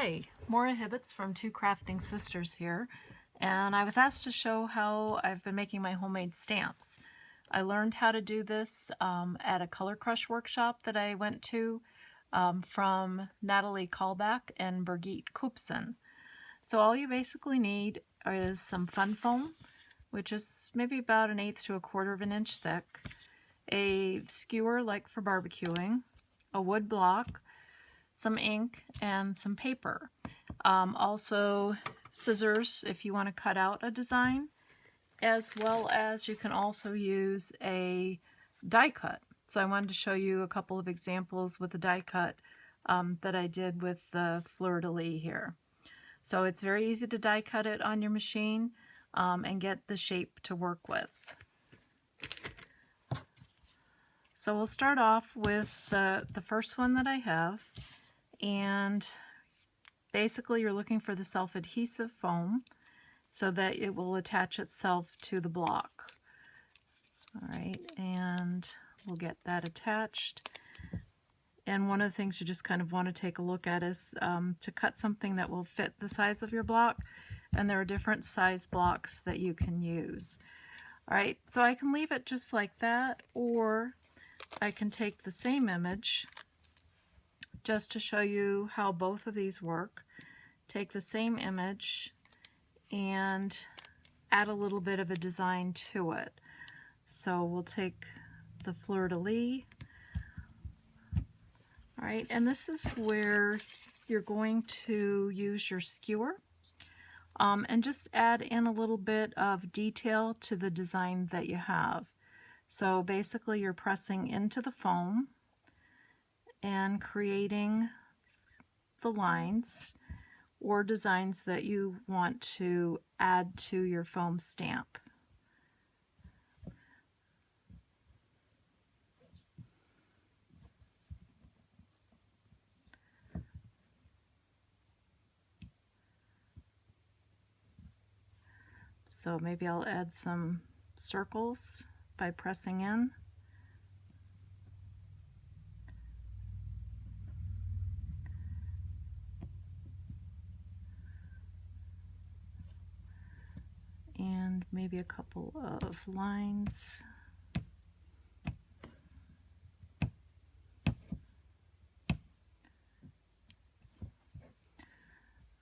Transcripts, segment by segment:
Hi, Maura Hibbets from Two Crafting Sisters here, and I was asked to show how I've been making my homemade stamps. I learned how to do this at a Color Crush workshop that I went to from Natalie Callback and Birgit Koopsen. So all you basically need is some fun foam, which is maybe about 1/8 to 1/4 of an inch thick, a skewer like for barbecuing, a wood block, some ink, and some paper. Also scissors if you want to cut out a design, as well as you can also use a die cut. So I wanted to show you a couple of examples with the die cut that I did with the fleur-de-lis here. So it's very easy to die cut it on your machine and get the shape to work with. So we'll start off with the first one that I have, and basically you're looking for the self-adhesive foam so that it will attach itself to the block. All right, and we'll get that attached. And one of the things you just kind of want to take a look at is to cut something that will fit the size of your block, and there are different size blocks that you can use. All right, so I can leave it just like that, or I can take the same image just to show you how both of these work. Take the same image and add a little bit of a design to it. So we'll take the fleur-de-lis. All right, and this is where you're going to use your skewer and just add in a little bit of detail to the design that you have. So basically you're pressing into the foam and creating the lines or designs that you want to add to your foam stamp. So maybe I'll add some circles by pressing in. And maybe a couple of lines.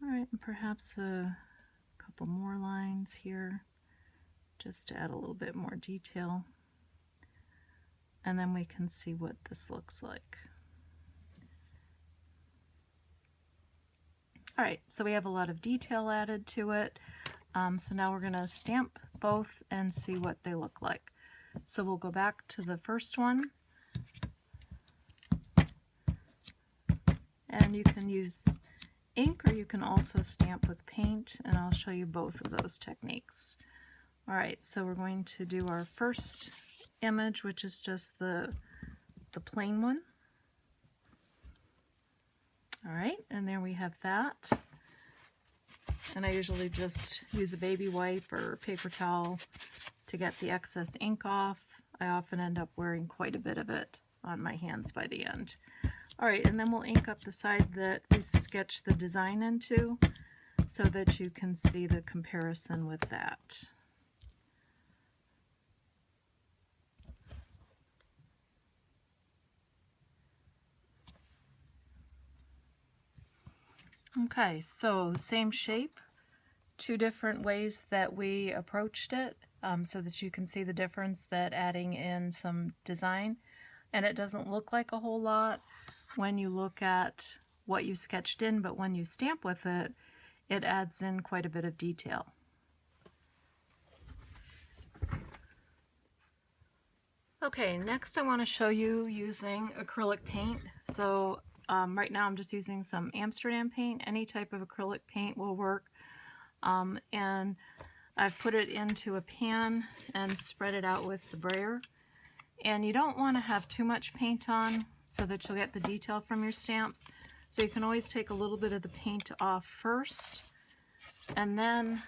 All right, and perhaps a couple more lines here just to add a little bit more detail. And then we can see what this looks like. All right, so we have a lot of detail added to it. So now we're going to stamp both and see what they look like. So we'll go back to the first one. And you can use ink or you can also stamp with paint, and I'll show you both of those techniques. All right, so we're going to do our first image, which is just the plain one. All right, and there we have that. And I usually just use a baby wipe or paper towel to get the excess ink off. I often end up wearing quite a bit of it on my hands by the end. All right, and then we'll ink up the side that we sketched the design into so that you can see the comparison with that. Okay, so same shape, two different ways that we approached it so that you can see the difference that adding in some design, and it doesn't look like a whole lot when you look at what you sketched in, but when you stamp with it, it adds in quite a bit of detail. Okay, next I want to show you using acrylic paint. So right now I'm just using some Amsterdam paint. Any type of acrylic paint will work. And I've put it into a pan and spread it out with the brayer. And you don't want to have too much paint on so that you'll get the detail from your stamps. So you can always take a little bit of the paint off first and then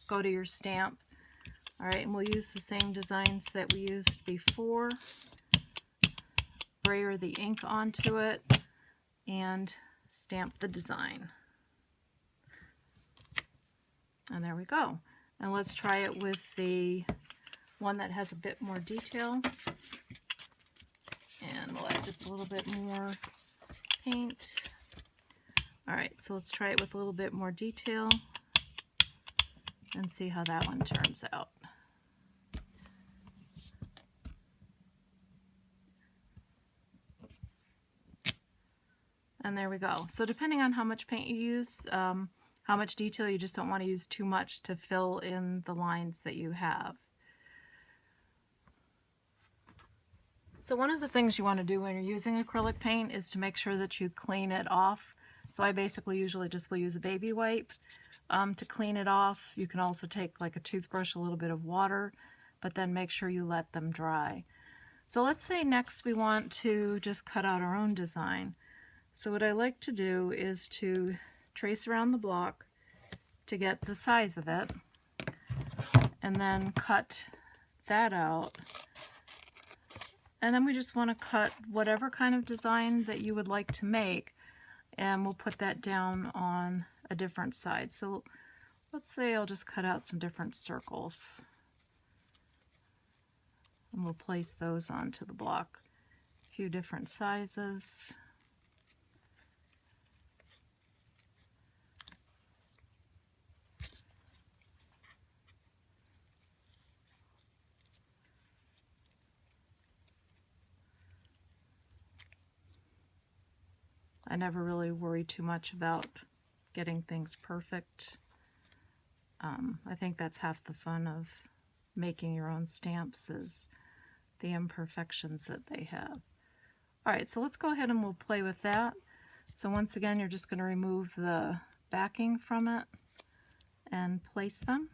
go to your stamp. All right, and we'll use the same designs that we used before. Brayer the ink onto it and stamp the design. And there we go. And let's try it with the one that has a bit more detail. And we'll add just a little bit more paint. All right, so let's try it with a little bit more detail and see how that one turns out. And there we go. So depending on how much paint you use, how much detail, you just don't want to use too much to fill in the lines that you have. So one of the things you want to do when you're using acrylic paint is to make sure that you clean it off. So I basically usually just will use a baby wipe to clean it off. You can also take like a toothbrush, a little bit of water, but then make sure you let them dry. So let's say next we want to just cut out our own design. So what I like to do is to trace around the block to get the size of it, and then cut that out. And then we just want to cut whatever kind of design that you would like to make, and we'll put that down on a different side. So let's say I'll just cut out some different circles, and we'll place those onto the block. A few different sizes. I never really worry too much about getting things perfect. I think that's half the fun of making your own stamps, is the imperfections that they have. All right, so let's go ahead and we'll play with that. So once again, you're just going to remove the backing from it and place them.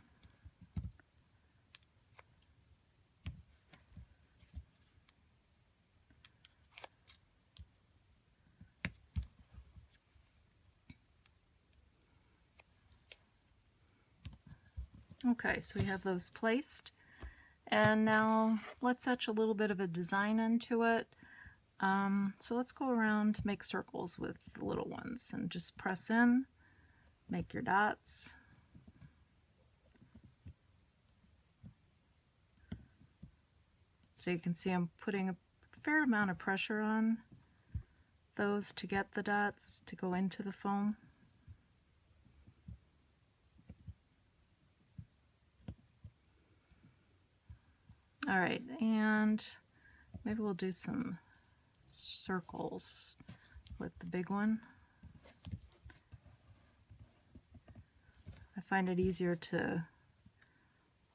Okay, so we have those placed. And now let's etch a little bit of a design into it. So let's go around, make circles with the little ones, and just press in, make your dots. So you can see I'm putting a fair amount of pressure on those to get the dots to go into the foam. All right, and maybe we'll do some circles with the big one. I find it easier to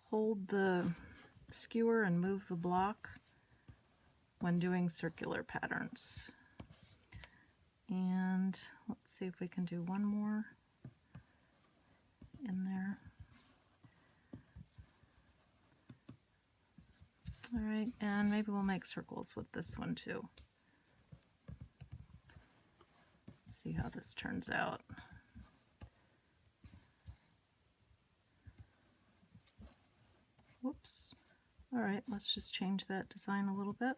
hold the skewer and move the block when doing circular patterns. And let's see if we can do one more in there. All right, and maybe we'll make circles with this one too. Let's see how this turns out. Whoops. All right, let's just change that design a little bit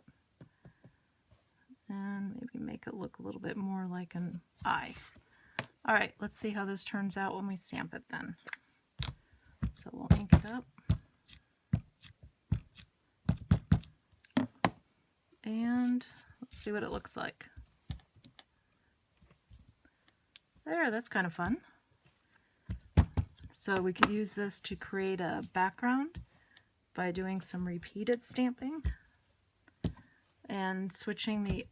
and maybe make it look a little bit more like an eye. All right, let's see how this turns out when we stamp it then. So we'll ink it up. And let's see what it looks like. There, that's kind of fun. So we could use this to create a background by doing some repeated stamping and switching the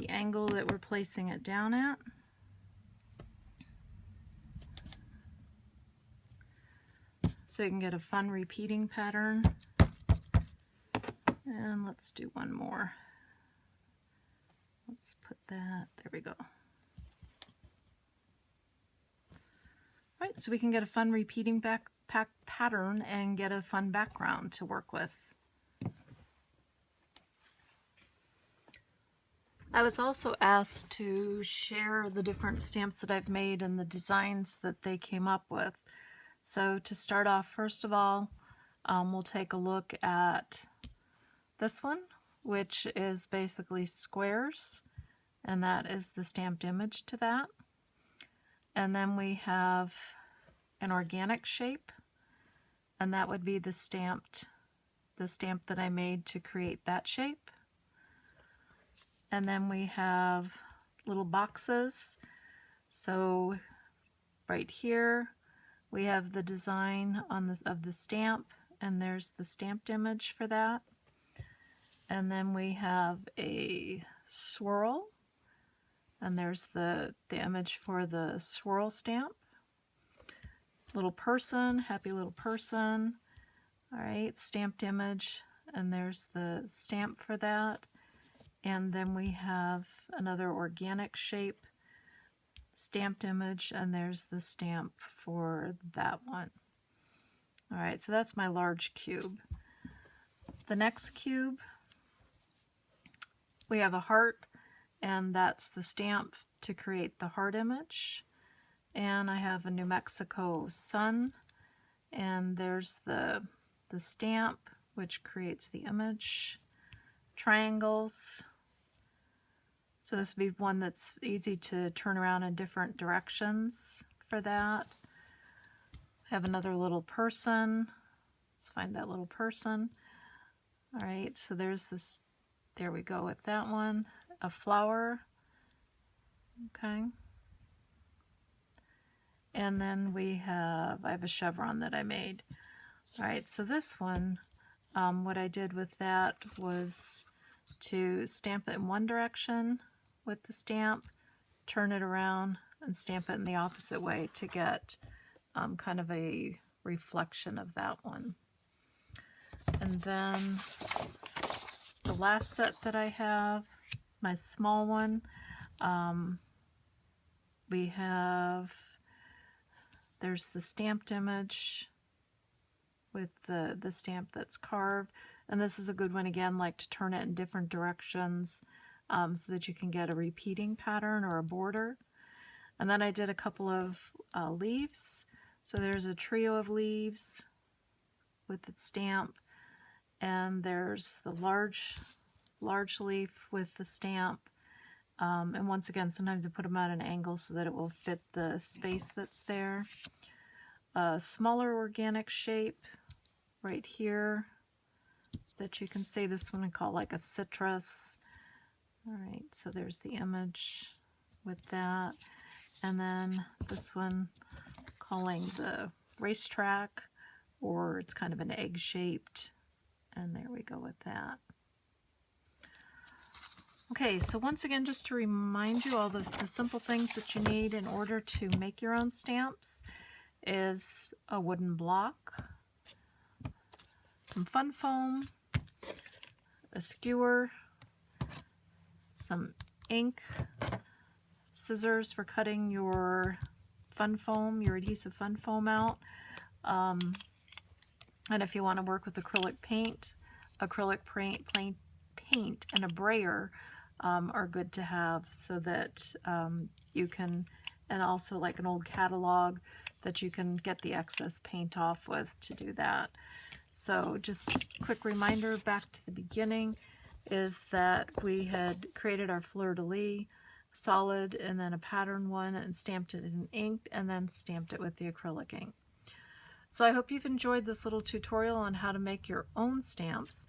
angle that we're placing it down at. So you can get a fun repeating pattern. And let's do one more. Let's put that, there we go. All right, so we can get a fun repeating pattern and get a fun background to work with. I was also asked to share the different stamps that I've made and the designs that they came up with. So to start off, first of all, we'll take a look at this one, which is basically squares, and that is the stamped image to that. And then we have an organic shape, and that would be the stamp that I made to create that shape. And then we have little boxes. So right here we have the design on this of the stamp, and there's the stamped image for that. And then we have a swirl, and there's the image for the swirl stamp. Little person, happy little person. All right, stamped image, and there's the stamp for that. And then we have another organic shape, stamped image, and there's the stamp for that one. All right, so that's my large cube. The next cube, we have a heart, and that's the stamp to create the heart image. And I have a New Mexico sun, and there's the stamp, which creates the image. Triangles. So this would be one that's easy to turn around in different directions for that. I have another little person. Let's find that little person. All right, so there's this, there we go with that one. A flower. Okay. And then I have a chevron that I made. All right, so this one, what I did with that was to stamp it in one direction with the stamp, turn it around, and stamp it in the opposite way to get kind of a reflection of that one. And then the last set that I have, my small one, there's the stamped image with the stamp that's carved. And this is a good one, again, like to turn it in different directions so that you can get a repeating pattern or a border. And then I did a couple of leaves. So there's a trio of leaves with its stamp, and there's the large leaf with the stamp. And once again, sometimes I put them at an angle so that it will fit the space that's there. A smaller organic shape right here that you can say this one I call like a citrus. All right, so there's the image with that. And then this one calling the racetrack, or it's kind of an egg shaped. And there we go with that. Okay, so once again, just to remind you all the simple things that you need in order to make your own stamps is a wooden block, some fun foam, a skewer, some ink, scissors for cutting your fun foam, your adhesive fun foam out. And if you want to work with acrylic paint, paint and a brayer are good to have so that you can, and also like an old catalog that you can get the excess paint off with to do that. So just a quick reminder back to the beginning is that we had created our fleur-de-lis solid and then a pattern one and stamped it in ink and then stamped it with the acrylic ink. So I hope you've enjoyed this little tutorial on how to make your own stamps.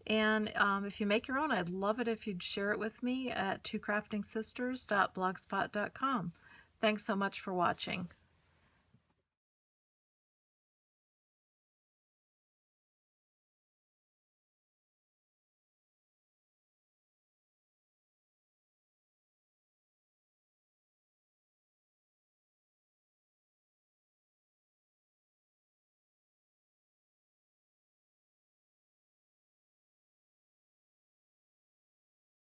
And if you make your own, I'd love it if you'd share it with me at twocraftingsisters.blogspot.com. Thanks so much for watching.